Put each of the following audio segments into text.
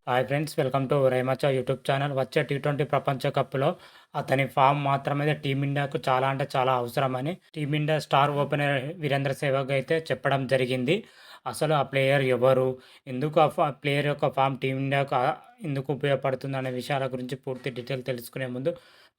Hi friends, welcome to రైమచ్చ YouTube channel. వచ్చే టీ20 ప్రపంచ కప్‌లో అతని ఫామ్ మాత్రమే టీమిండియాకు చాలా అంటే చాలా అవసరమని team India star opener Virendra Sehwag అయితే చెప్పడం జరిగింది. అసలు ఆ ప్లేయర్ ఎవరు? ఎందుకు ప్లేయర్ యొక్క ఫామ్ టీమిండియాకు ఎందుకు ఉపయోగపడుతుందనే విషయాల గురించి పూర్తి డీటెయిల్ తెలుసుకునే ముందు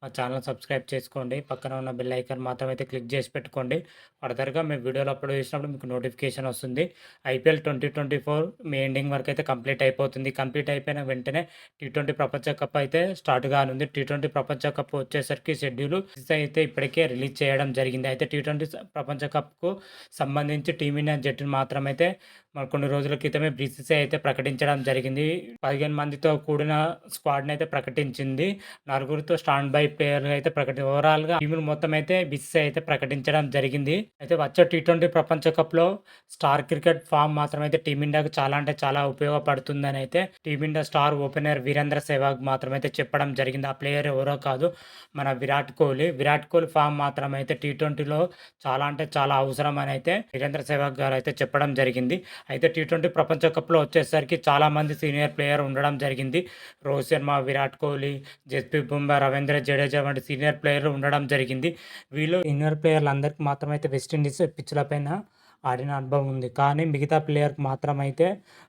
మా ఛానల్ సబ్స్క్రైబ్ చేసుకోండి. పక్కన ఉన్న బెల్ ఐకాన్ మాత్రం అయితే క్లిక్ చేసి పెట్టుకోండి. ఫర్దర్‌గా మేము వీడియోలు అప్లోడ్ చేసినప్పుడు మీకు నోటిఫికేషన్ వస్తుంది. ఐపీఎల్ 2024 మే ఎండింగ్ వరకు అయితే కంప్లీట్ అయిపోతుంది. కంప్లీట్ అయిపోయిన వెంటనే టీ20 ప్రపంచ కప్ అయితే స్టార్ట్ కానుంది. టీ20 ప్రపంచ కప్ వచ్చేసరికి షెడ్యూల్ అయితే ఇప్పటికే రిలీజ్ చేయడం జరిగింది. అయితే టీ20 ప్రపంచ కప్‌కు సంబంధించి టీమిండియా జట్టును మాత్రమైతే మరి కొన్ని రోజుల క్రితమే బీసీసీఐ అయితే ప్రకటించడం జరిగింది. 15 మందితో కూడిన స్క్వాడ్‌ని అయితే ప్రకటించింది. నలుగురితో స్టాండ్ బై ప్లేయర్‌గా అయితే ఓవరాల్‌గా టీములు మొత్తం అయితే బీసీసీఐ అయితే ప్రకటించడం జరిగింది. అయితే వచ్చే టీ20 ప్రపంచ కప్‌లో స్టార్ క్రికెట్ ఫామ్ మాత్రమైతే టీమిండియాకు చాలా అంటే చాలా ఉపయోగపడుతుందని అయితే team India star opener Virendra Sehwag మాత్రమైతే చెప్పడం జరిగింది. ఆ ప్లేయర్ ఎవరో కాదు, మన విరాట్ కోహ్లీ. విరాట్ కోహ్లీ ఫామ్ మాత్రమైతే టీ20లో చాలా అంటే చాలా అవసరం అని అయితే వీరేంద్ర సెహ్వాగ్ గారు అయితే చెప్పడం జరిగింది. అయితే టీ20 ప్రపంచ కప్‌లో వచ్చేసరికి చాలామంది సీనియర్ ప్లేయర్ ఉండడం జరిగింది. రోహిత్ శర్మ, విరాట్ కోహ్లీ, జస్ప్రీత్ బుమ్రా, రవీంద్ర జడేజా వంటి సీనియర్ ప్లేయర్లు ఉండడం జరిగింది. వీళ్ళు సీనియర్ ప్లేయర్లందరికీ మాత్రమైతే వెస్టిండీస్ పిచ్‌ల పైన ఆడిన అనుభవం ఉంది. కానీ మిగతా ప్లేయర్‌కి మాత్రమైతే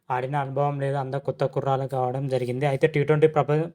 ఆడిన అనుభవం లేదు. అందరూ కొత్త కుర్రాళ్ళు కావడం జరిగింది. అయితే టీ20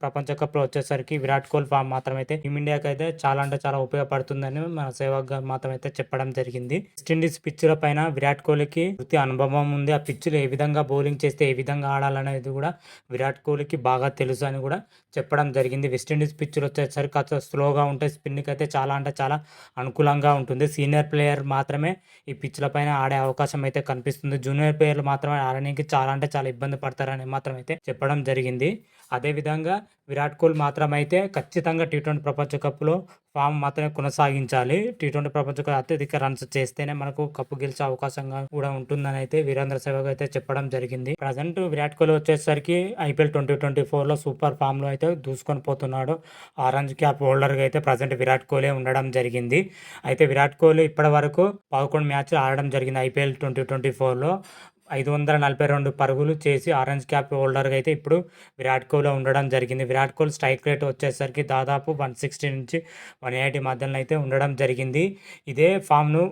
ప్రపంచ కప్‌లో వచ్చేసరికి విరాట్ కోహ్లీ ఫామ్ మాత్రమైతే టీమిండియాకి అయితే చాలా అంటే చాలా ఉపయోగపడుతుందని మన సెహ్వాగ్ గారు మాత్రమైతే చెప్పడం జరిగింది. వెస్టిండీస్ పిచ్‌ల పైన విరాట్ కోహ్లీకి పూర్తి అనుభవం ఉంది. ఆ పిచ్‌లు ఏ విధంగా బౌలింగ్ చేస్తే ఏ విధంగా ఆడాలనేది కూడా విరాట్ కోహ్లీకి బాగా తెలుసు అని కూడా చెప్పడం జరిగింది. వెస్టిండీస్ పిచ్‌లు వచ్చేసరికి కాస్త స్లోగా ఉంటాయి. స్పిన్‌కి అయితే చాలా అంటే చాలా అనుకూలంగా ఉంటుంది. సీనియర్ ప్లేయర్ మాత్రమే ఈ పిచ్‌ల పైన ఆడే అవకాశం అయితే కనిపిస్తుంది. జూనియర్ ప్లేయర్లు మాత్రమే ఆడడానికి చాలా అంటే చాలా ఇబ్బంది పడతారని మాత్రం అయితే చెప్పడం జరిగింది. అదేవిధంగా విరాట్ కోహ్లీ మాత్రమైతే ఖచ్చితంగా టీ20 ప్రపంచ కప్‌లో ఫామ్ మాత్రమే కొనసాగించాలి. టీ20 ప్రపంచ కప్ అత్యధిక రన్స్ చేస్తేనే మనకు కప్పు గెలిచే అవకాశంగా కూడా ఉంటుందని అయితే వీరేంద్ర సెహ్వాగ్ అయితే చెప్పడం జరిగింది. ప్రజెంట్ విరాట్ కోహ్లీ వచ్చేసరికి ఐపీఎల్ 2024లో సూపర్ ఫామ్‌లో అయితే దూసుకొని పోతున్నాడు. ఆరెంజ్ క్యాప్ హోల్డర్‌గా అయితే ప్రజెంట్ విరాట్ కోహ్లీ ఉండడం జరిగింది. అయితే విరాట్ కోహ్లీ ఇప్పటివరకు 11 మ్యాచ్‌లు ఆడడం జరిగింది. ఐపీఎల్ 2024లో 542 పరుగులు చేసి ఆరెంజ్ క్యాప్ హోల్డర్‌గా అయితే ఇప్పుడు విరాట్ కోహ్లీ ఉండడం జరిగింది. విరాట్ కోహ్లీ స్ట్రైక్ రేట్ వచ్చేసరికి దాదాపు 160 నుంచి 180 మధ్యలో అయితే ఉండడం జరిగింది. ఇదే ఫామ్‌ను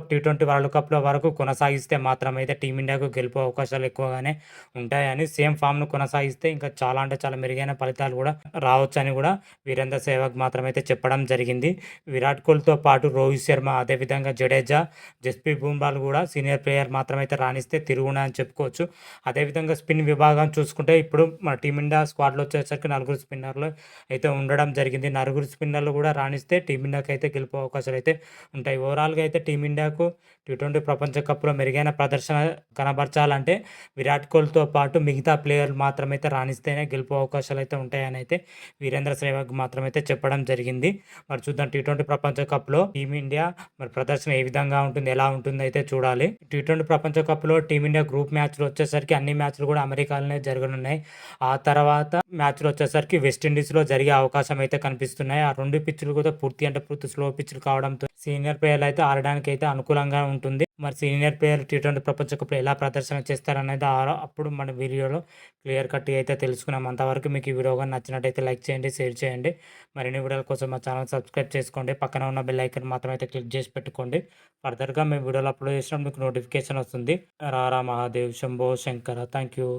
టీ20 వరల్డ్ కప్‌లో వరకు కొనసాగిస్తే మాత్రమైతే టీమిండియాకు గెలుపు అవకాశాలు ఎక్కువగానే ఉంటాయని, సేమ్ ఫామ్‌ను కొనసాగిస్తే ఇంకా చాలా అంటే చాలా మెరుగైన ఫలితాలు కూడా రావచ్చని కూడా వీరేంద్ర సెహ్వాగ్ మాత్రమైతే చెప్పడం జరిగింది. విరాట్ కోహ్లీతో పాటు రోహిత్ శర్మ, అదేవిధంగా జడేజా, జస్ప్రీత్ బుమ్రాలు కూడా సీనియర్ ప్లేయర్ మాత్రమైతే రాణిస్తే తిరుగునా అని చెప్పుకోవచ్చు. అదేవిధంగా స్పిన్ విభాగం చూసుకుంటే ఇప్పుడు మన టీమిండియా స్క్వాడ్‌లో వచ్చేసరికి నలుగురు స్పిన్నర్లు అయితే ఉండడం జరిగింది. నలుగురు స్పిన్నర్లు కూడా రాణిస్తే టీమిండియాకి అయితే గెలుపు అవకాశాలు అయితే ఉంటాయి. ఓవరాల్‌గా అయితే టీమిండియాకు టీ20 ప్రపంచ కప్‌లో మెరుగైన ప్రదర్శన కనబరచాలంటే విరాట్ కోహ్లీతో పాటు మిగతా ప్లేయర్లు మాత్రమైతే రాణిస్తేనే గెలుపు అవకాశాలు అయితే ఉంటాయని అయితే వీరేంద్ర సెహ్వాగ్ మాత్రమైతే చెప్పడం జరిగింది. మరి చూద్దాం టీ20 ప్రపంచ కప్‌లో టీమిండియా మరి ప్రదర్శన ఏ విధంగా ఉంటుంది, ఎలా ఉంటుంది అయితే చూడాలి. టీ20 ప్రపంచ కప్‌లో టీమిండియా గ్రూప్ మ్యాచ్‌లు వచ్చేసరికి అన్ని మ్యాచ్‌లు కూడా అమెరికాలోనే జరగనున్నాయి. ఆ తర్వాత మ్యాచ్‌లు వచ్చేసరికి వెస్టిండీస్‌లో జరిగే అవకాశం అయితే కనిపిస్తున్నాయి. ఆ 2 పిచ్‌లు కూడా పూర్తి స్లో పిచ్‌లు కావడంతో సీనియర్ ప్లేయర్లు అయితే ఆడడానికి అయితే అనుకూలంగా ఉంటుంది. మరి సీనియర్ ప్లేయర్ టీ20 ప్రపంచ కప్‌లో ఎలా ప్రదర్శన చేస్తారనేది అప్పుడు మన వీడియోలో క్లియర్ కట్‌గా అయితే తెలుసుకున్నాం. అంతవరకు మీకు ఈ వీడియో గాని నచ్చినట్టయితే లైక్ చేయండి, షేర్ చేయండి. మరిన్ని వీడియోల కోసం మా ఛానల్ సబ్స్క్రైబ్ చేసుకోండి. పక్కన ఉన్న బెల్ ఐకాన్ మాత్రం అయితే క్లిక్ చేసి పెట్టుకోండి. ఫర్దర్‌గా మేము వీడియోలు అప్లోడ్ చేసినప్పుడు మీకు నోటిఫికేషన్ వస్తుంది. రారా మహాదేవ్, శంభో శంకర. Thank you.